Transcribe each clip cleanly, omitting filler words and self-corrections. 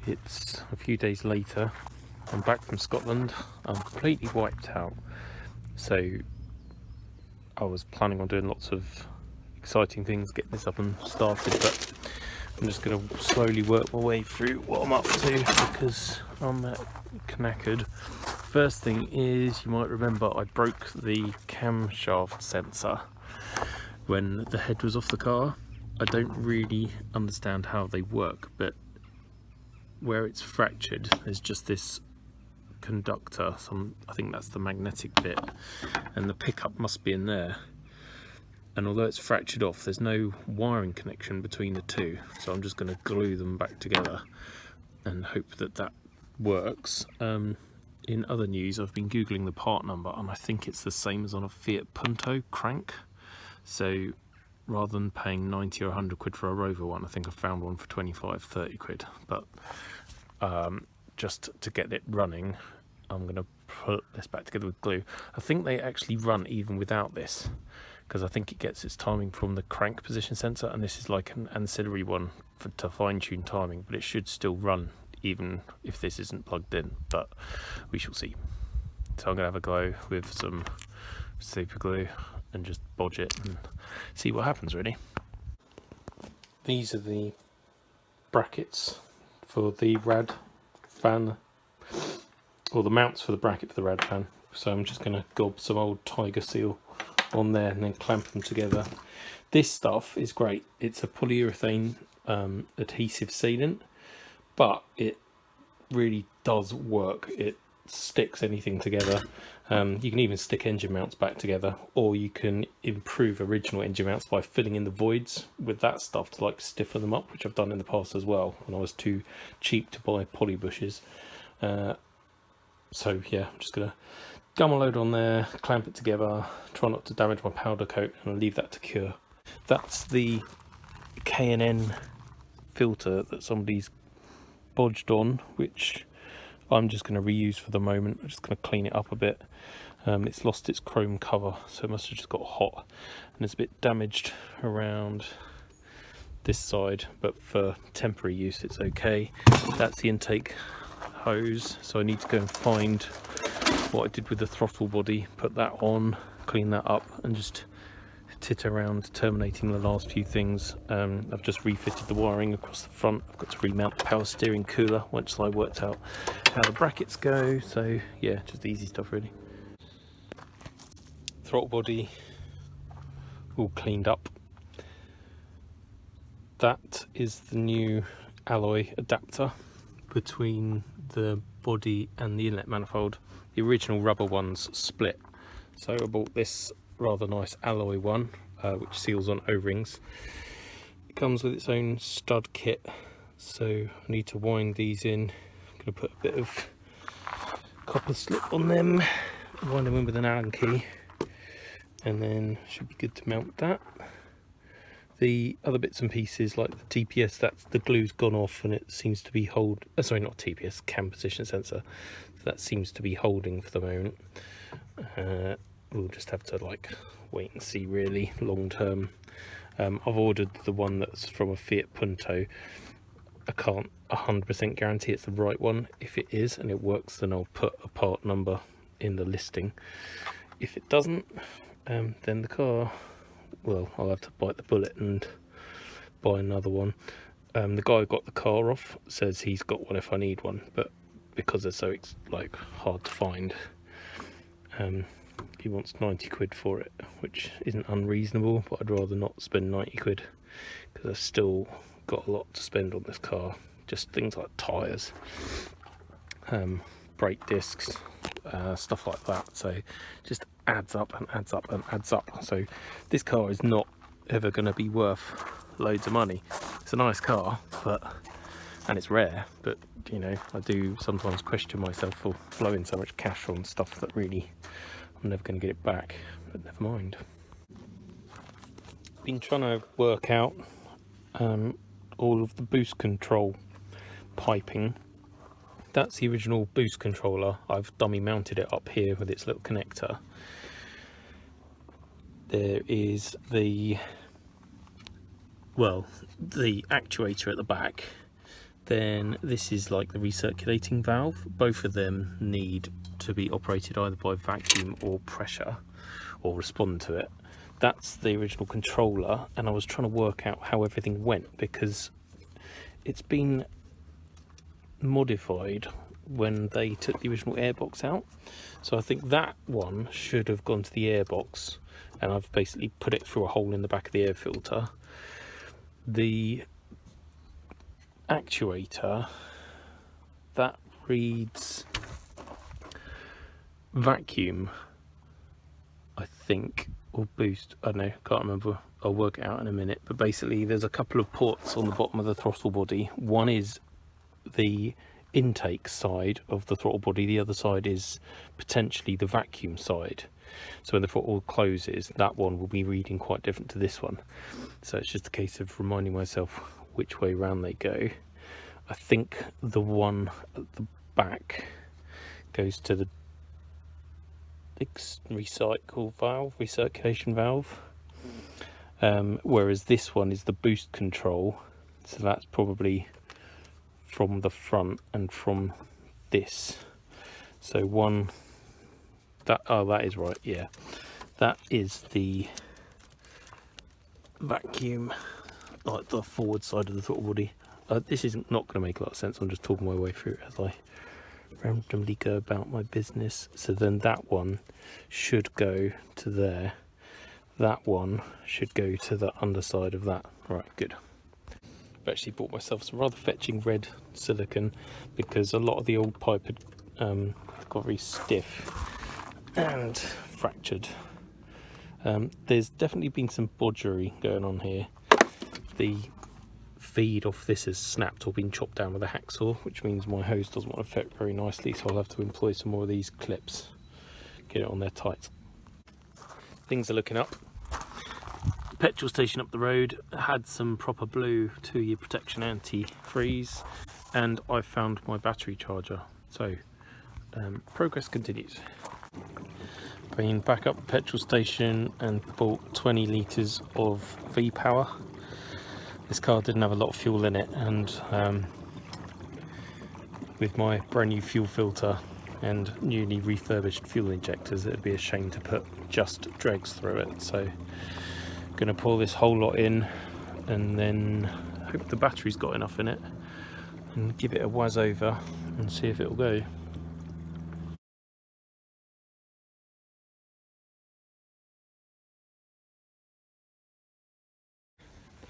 It's a few days later. I'm back from Scotland. I'm completely wiped out. So I was planning on doing lots of exciting things, getting this up and started, but I'm just going to slowly work my way through what I'm up to because I'm knackered. First thing is, you might remember I broke the camshaft sensor when the head was off the car. I don't really understand how they work, but where it's fractured, there's just this conductor, I think that's the magnetic bit, and the pickup must be in there. And although it's fractured off, there's no wiring connection between the two, so I'm just going to glue them back together and hope that that works. In other news, I've been googling the part number and I think it's the same as on a Fiat Punto crank, so rather than paying 90 or 100 quid for a Rover one, I think I found one for 25-30 quid. But just to get it running, I'm going to put this back together with glue. I think they actually run even without this, because I think it gets its timing from the crank position sensor, and this is like an ancillary one to fine-tune timing, but it should still run even if this isn't plugged in, but we shall see. So I'm going to have a go with some super glue and just bodge it and see what happens, really. These are the brackets for the rad fan, or the mounts for the bracket for the rad fan. So I'm just going to gob some old Tiger Seal on there and then clamp them together. This stuff is great. It's a polyurethane adhesive sealant, but it really does work. It sticks anything together. You can even stick engine mounts back together, or you can improve original engine mounts by filling in the voids with that stuff to like stiffen them up, which I've done in the past as well when I was too cheap to buy poly bushes. So yeah, I'm just gonna gum a load on there, clamp it together, try not to damage my powder coat, and leave that to cure. That's the K&N filter that somebody's bodged on, which I'm just going to reuse for the moment. I'm just going to clean it up a bit. It's lost its chrome cover, so it must have just got hot, and it's a bit damaged around this side, but for temporary use it's okay. That's the intake hose, so I need to go and find what I did with the throttle body, put that on, clean that up, and just tit around terminating the last few things. I've just refitted the wiring across the front. I've got to remount the power steering cooler once I worked out how the brackets go, so yeah, just easy stuff really. Throttle body all cleaned up. That is the new alloy adapter between the body and the inlet manifold. The original rubber ones split, so I bought this rather nice alloy one, which seals on O-rings. It comes with its own stud kit, so I need to wind these in. I'm going to put a bit of copper slip on them, wind them in with an Allen key, and then should be good to mount that. The other bits and pieces, like the TPS, that's the glue's gone off and it seems to be sorry, not TPS, cam position sensor. So that seems to be holding for the moment. We'll just have to like wait and see really long term. I've ordered the one that's from a Fiat Punto. I can't 100% guarantee it's the right one. If it is and it works, then I'll put a part number in the listing. If it doesn't, then the car, well, I'll have to bite the bullet and buy another one. The guy who got the car off says he's got one if I need one, but because they're so like hard to find, he wants 90 quid for it, which isn't unreasonable, but I'd rather not spend 90 quid because I've still got a lot to spend on this car. Just things like tyres, brake discs, stuff like that. So just adds up and adds up and adds up. So this car is not ever going to be worth loads of money. It's a nice car, and it's rare, but you know, I do sometimes question myself for blowing so much cash on stuff that really I'm never going to get it back, but never mind. Been trying to work out all of the boost control piping. That's the original boost controller. I've dummy mounted it up here with its little connector. There is the actuator at the back, Then this is like the recirculating valve. Both of them need to be operated either by vacuum or pressure, or respond to it. That's the original controller, and I was trying to work out how everything went, because it's been modified when they took the original airbox out. So I think that one should have gone to the airbox, and I've basically put it through a hole in the back of the air filter. The actuator, that reads vacuum, I think, or boost, I don't know, can't remember, I'll work it out in a minute. But basically there's a couple of ports on the bottom of the throttle body. One is the intake side of the throttle body, the other side is potentially the vacuum side. So when the throttle closes, that one will be reading quite different to this one. So it's just a case of reminding myself which way round they go. I think the one at the back goes to the recirculation valve, whereas this one is the boost control. So that's probably from the front and from this. So one, that, oh, that is right, yeah, that is the vacuum, like the forward side of the throttle body. This is not going to make a lot of sense, I'm just talking my way through it as I randomly go about my business. So then that one should go to there, that one should go to the underside of that. Right, good. I've actually bought myself some rather fetching red silicone, because a lot of the old pipe had got very stiff and fractured. There's definitely been some bodgery going on here. The feed off this has snapped or been chopped down with a hacksaw, which means my hose doesn't want to fit very nicely, so I'll have to employ some more of these clips, get it on there tight. Things are looking up. The petrol station up the road had some proper blue 2-year protection anti-freeze, and I found my battery charger, so progress continues. Been back up the petrol station and bought 20 litres of V-Power. This car didn't have a lot of fuel in it, and with my brand new fuel filter and newly refurbished fuel injectors, it'd be a shame to put just dregs through it. So I'm going to pour this whole lot in, and then hope the battery's got enough in it, and give it a whiz over and see if it'll go.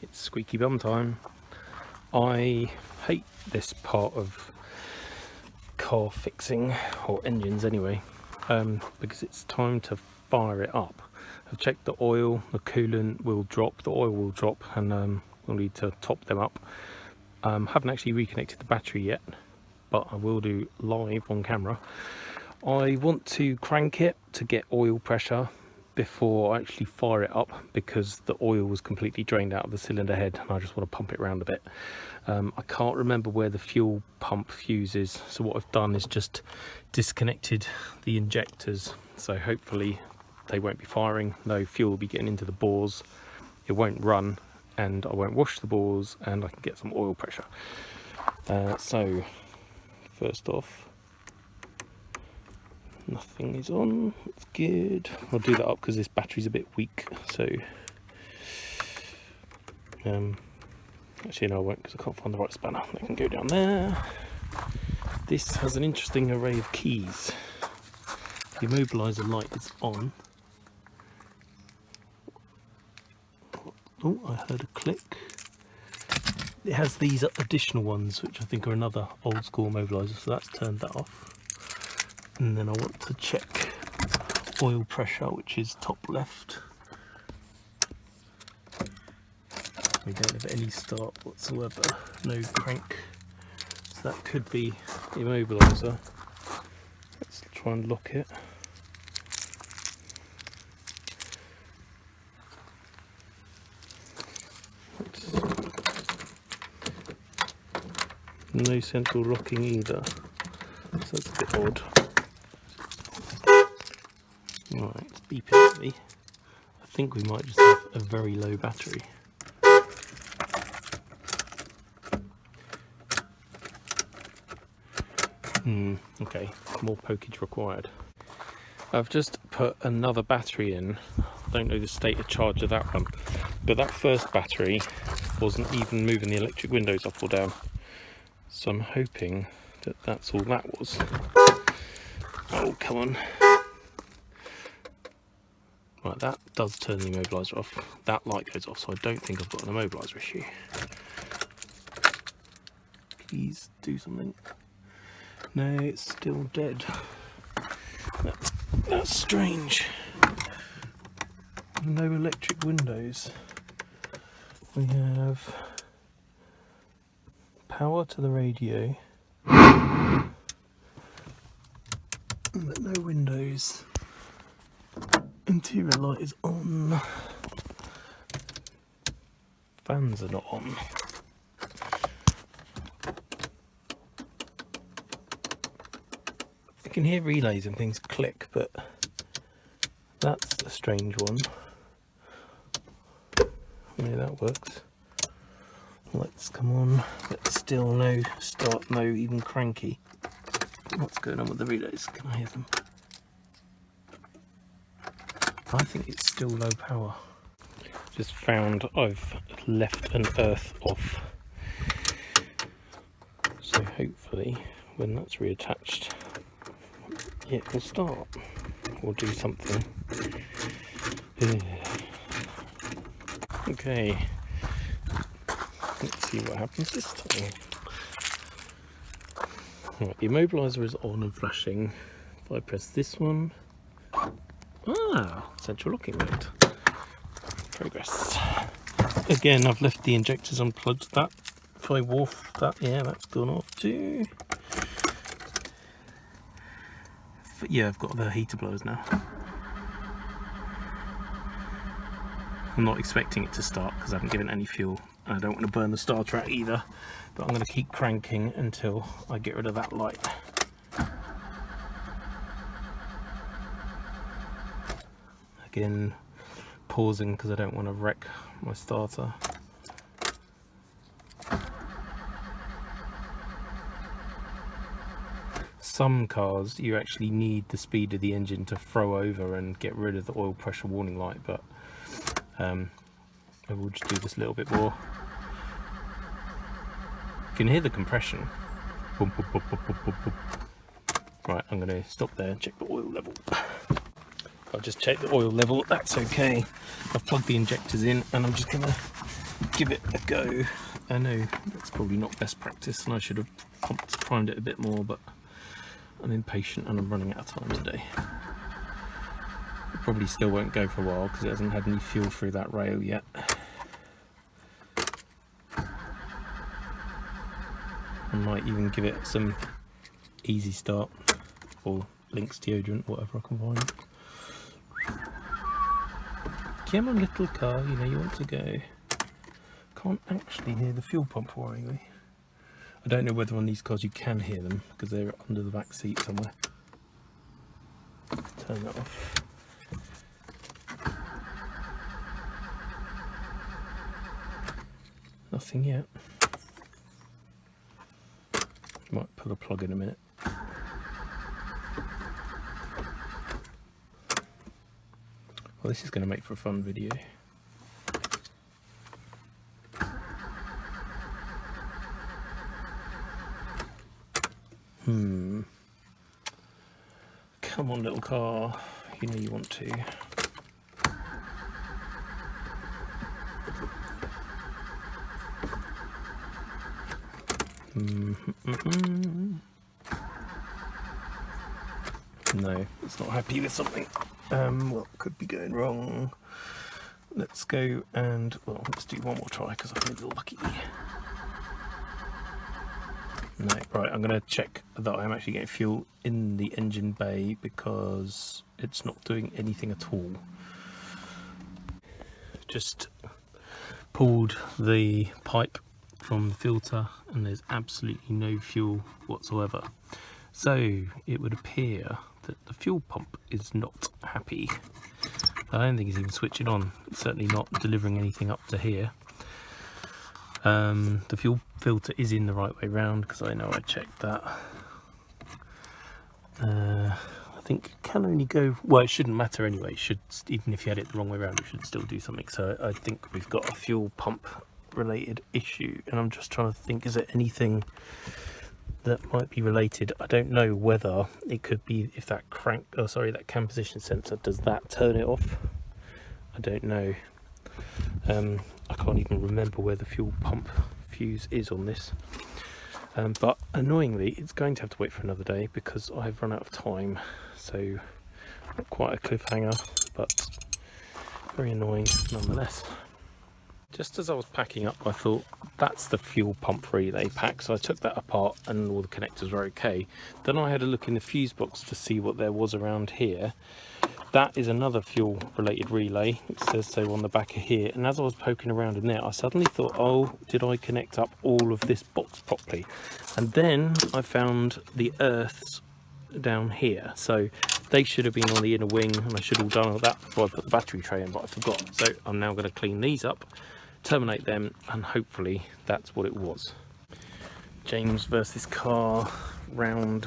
It's squeaky bum time. I hate this part of car fixing, or engines anyway, because it's time to fire it up. I've checked the oil, the coolant will drop, the oil will drop, and we'll need to top them up. Haven't actually reconnected the battery yet, but I will do live on camera. I want to crank it to get oil pressure before I actually fire it up, because the oil was completely drained out of the cylinder head and I just want to pump it around a bit. I can't remember where the fuel pump fuse is, so what I've done is just disconnected the injectors, so hopefully they won't be firing, no fuel will be getting into the bores, it won't run, and I won't wash the bores, and I can get some oil pressure. So first off, nothing is on, it's good. I'll do that up because this battery's a bit weak, so actually no I won't, because I can't find the right spanner. That can go down there. This has an interesting array of keys. The immobiliser light is on. Oh, I heard a click. It has these additional ones, which I think are another old school immobiliser, so that's turned that off. And then I want to check oil pressure, which is top left. We don't have any start whatsoever, no crank, so that could be the immobiliser. Let's try and lock it. Oops. No central locking either, so that's a bit odd. Right, it's beeping at me. I think we might just have a very low battery. Okay, more pokage required. I've just put another battery in. I don't know the state of charge of that one, but that first battery wasn't even moving the electric windows up or down. So I'm hoping that that's all that was. Oh, come on. Right, that does turn the immobiliser off. That light goes off, so I don't think I've got an immobiliser issue. Please do something. No, it's still dead. That's strange. No electric windows. We have power to the radio, but no windows. Interior light is on. Fans are not on. I can hear relays and things click, but that's a strange one. Yeah, that works. Lights come on, but still no start, no even cranky. What's going on with the relays? Can I hear them? I think it's still low power. Just found I've left an earth off. So hopefully when that's reattached, it will start or do something. Okay, let's see what happens this time. Right, the immobiliser is on and flashing. If I press this one, central locking mode. Progress. Again, I've left the injectors unplugged. That, if I wharf that, yeah, that's gone off too. But yeah, I've got the heater blowers now. I'm not expecting it to start because I haven't given it any fuel. I don't want to burn the starter out either, but I'm going to keep cranking until I get rid of that light. Again, pausing because I don't want to wreck my starter. Some cars you actually need the speed of the engine to throw over and get rid of the oil pressure warning light, but I will just do this a little bit more. You can hear the compression. Boom, boom, boom, boom, boom, boom, boom. Right, I'm going to stop there and check the oil level. I'll just check the oil level, that's okay. I've plugged the injectors in and I'm just going to give it a go. I know that's probably not best practice and I should have primed it a bit more, but I'm impatient and I'm running out of time today. It probably still won't go for a while because it hasn't had any fuel through that rail yet. I might even give it some easy start or Lynx deodorant, whatever I can find. Come on, little car, you know you want to go. Can't actually hear the fuel pump worryingly. I don't know whether on these cars you can hear them because they're under the back seat somewhere. Turn that off. Nothing yet. Might pull a plug in a minute. Well, this is going to make for a fun video. Come on, little car. You know you want to. No, it's not happy with something. What could be going wrong? Let's go and, well, let's do one more try because I've been a little lucky. No, right, I'm going to check that I'm actually getting fuel in the engine bay because it's not doing anything at all. Just pulled the pipe from the filter and there's absolutely no fuel whatsoever. So it would appear that the fuel pump is not happy. I don't think it's even switching on. It's certainly not delivering anything up to here. The fuel filter is in the right way round because I know I checked that. I think it can only go, well, it shouldn't matter anyway. It should, even if you had it the wrong way around, it should still do something. So I think we've got a fuel pump related issue, and I'm just trying to think, is there anything that might be related? I don't know whether it could be if that that cam position sensor, does that turn it off? I don't know. I can't even remember where the fuel pump fuse is on this. But annoyingly, it's going to have to wait for another day because I've run out of time. So not quite a cliffhanger, but very annoying nonetheless. Just as I was packing up, I thought that's the fuel pump relay pack, so I took that apart and all the connectors were okay. Then I had a look in the fuse box to see what there was around here. That is another fuel related relay. It says so on the back of here, and as I was poking around in there, I suddenly thought, oh, did I connect up all of this box properly? And then I found the earths down here, so they should have been on the inner wing, and I should have done all that before I put the battery tray in, but I forgot. So I'm now going to clean these up, terminate them, and hopefully that's what it was. James versus car round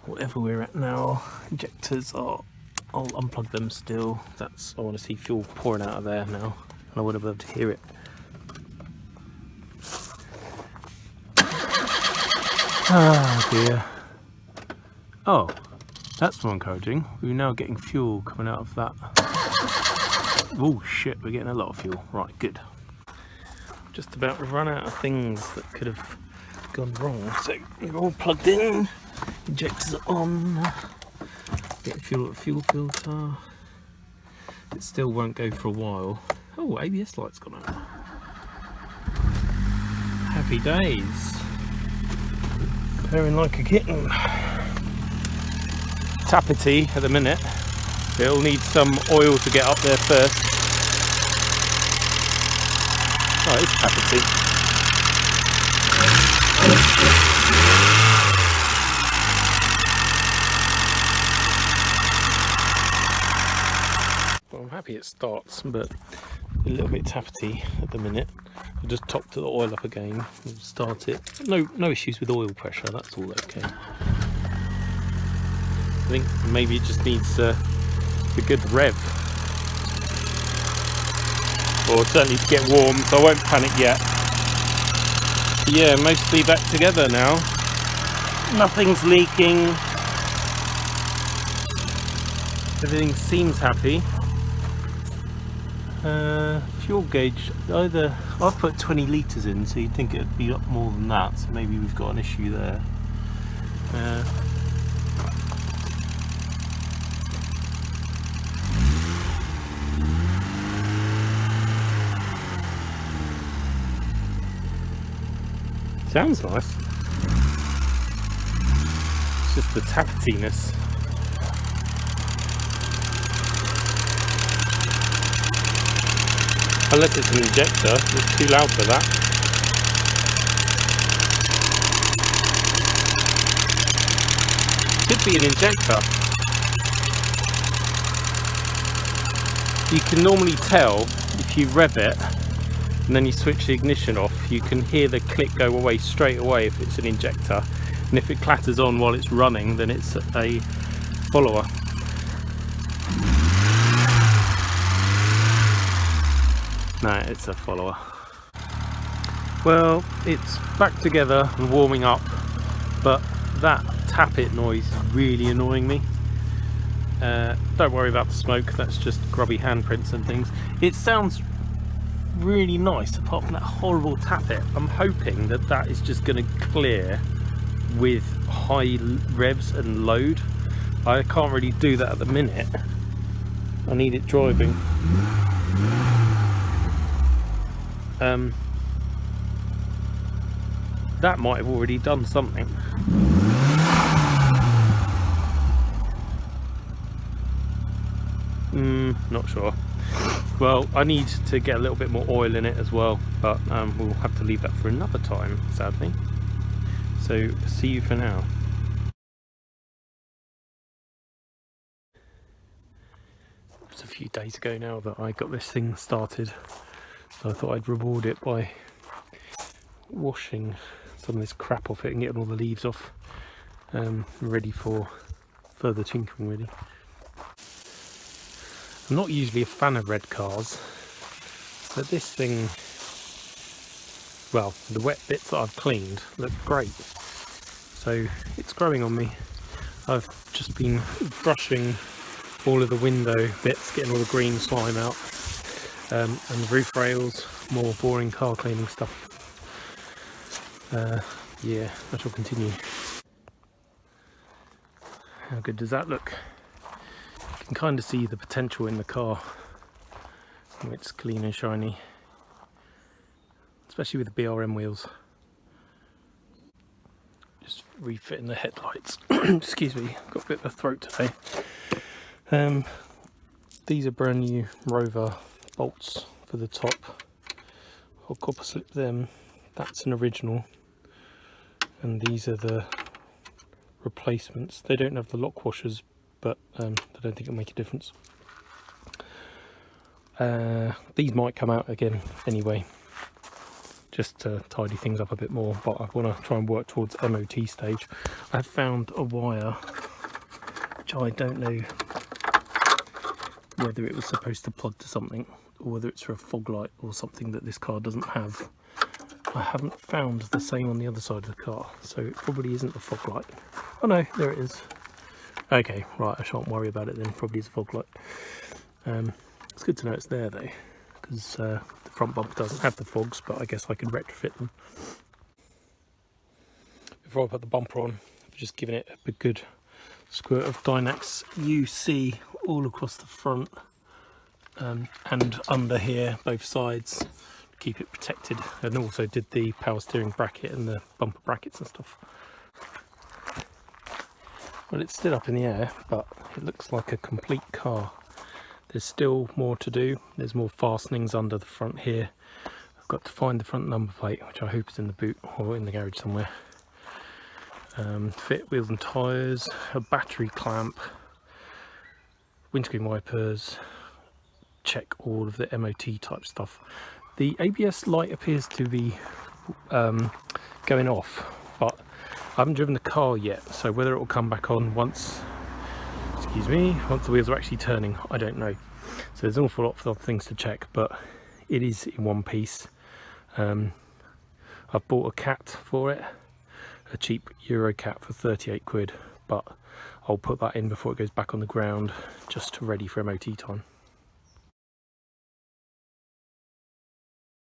whatever we're at now. Injectors are, I'll unplug them still. That's, I want to see fuel pouring out of there now, and I want to be able to hear it. Ah dear. Oh, that's more encouraging. We're now getting fuel coming out of that. Oh shit, we're getting a lot of fuel. Right, good. Just about run out of things that could have gone wrong. So we're all plugged in, injectors are on, get fuel at the fuel filter. It still won't go for a while. Oh, ABS light's gone out. Happy days. Purring like a kitten. Tappety at the minute. It'll need some oil to get up there first. Oh, it's tappety. Well, I'm happy it starts, but a little bit tappety at the minute. I'll just top the oil up again and start it. No issues with oil pressure, that's all okay. I think maybe it just needs a good rev, or certainly to get warm, so I won't panic yet. But yeah, mostly back together now. Nothing's leaking. Everything seems happy. Fuel gauge, either I've put 20 litres in, so you'd think it'd be up more than that, so maybe we've got an issue there. Sounds nice. It's just the tapetiness. Unless it's an injector, it's too loud for that. Could be an injector. You can normally tell if you rev it and then you switch the ignition off, you can hear the click go away straight away if it's an injector, and if it clatters on while it's running, then it's a follower. No, it's a follower. Well, it's back together and warming up, but that tap it noise is really annoying me. Don't worry about the smoke, that's just grubby handprints and things. It sounds really nice apart from that horrible tap it. I'm hoping that that is just going to clear with high revs and load. I can't really do that at the minute. I need it driving. That might have already done something. Not sure. Well, I need to get a little bit more oil in it as well, but we'll have to leave that for another time, sadly. So, see you for now. It's a few days ago now that I got this thing started, so I thought I'd reward it by washing some of this crap off it and getting all the leaves off. ready for further tinkering really. I'm not usually a fan of red cars, but this thing, well, the wet bits that I've cleaned look great, so it's growing on me. I've just been brushing all of the window bits, getting all the green slime out, and the roof rails, more boring car cleaning stuff. Yeah, I shall continue. How good does that look? You can kind of see the potential in the car when it's clean and shiny, especially with the BRM wheels. Just refitting the headlights. Excuse me, I've got a bit of a throat today. These are brand new Rover bolts for the top. I'll copper slip them. That's an original, and these are the replacements. They don't have the lock washers, but I don't think it'll make a difference. These might come out again anyway, just to tidy things up a bit more, but I want to try and work towards MOT stage. I've found a wire which I don't know whether it was supposed to plug to something or whether it's for a fog light or something that this car doesn't have. I haven't found the same on the other side of the car, so it probably isn't the fog light. Oh no, there it is. Okay, right, I shan't worry about it then, probably is a fog light. It's good to know it's there though, because the front bumper doesn't have the fogs, but I guess I can retrofit them. Before I put the bumper on, I've just given it a good squirt of Dynax UC all across the front and under here, both sides, keep it protected, and also did the power steering bracket and the bumper brackets and stuff. Well, it's still up in the air, but it looks like a complete car. There's still more to do. There's more fastenings under the front here. I've got to find the front number plate, which I hope is in the boot or in the garage somewhere. Fit wheels and tyres, a battery clamp, windscreen wipers, check all of the MOT type stuff. The ABS light appears to be going off, but I haven't driven the car yet, so whether it will come back on once, excuse me, once the wheels are actually turning, I don't know. So there's an awful lot of other things to check, but it is in one piece. I've bought a cat for it, a cheap Euro cat for 38 quid, but I'll put that in before it goes back on the ground, just ready for MOT time.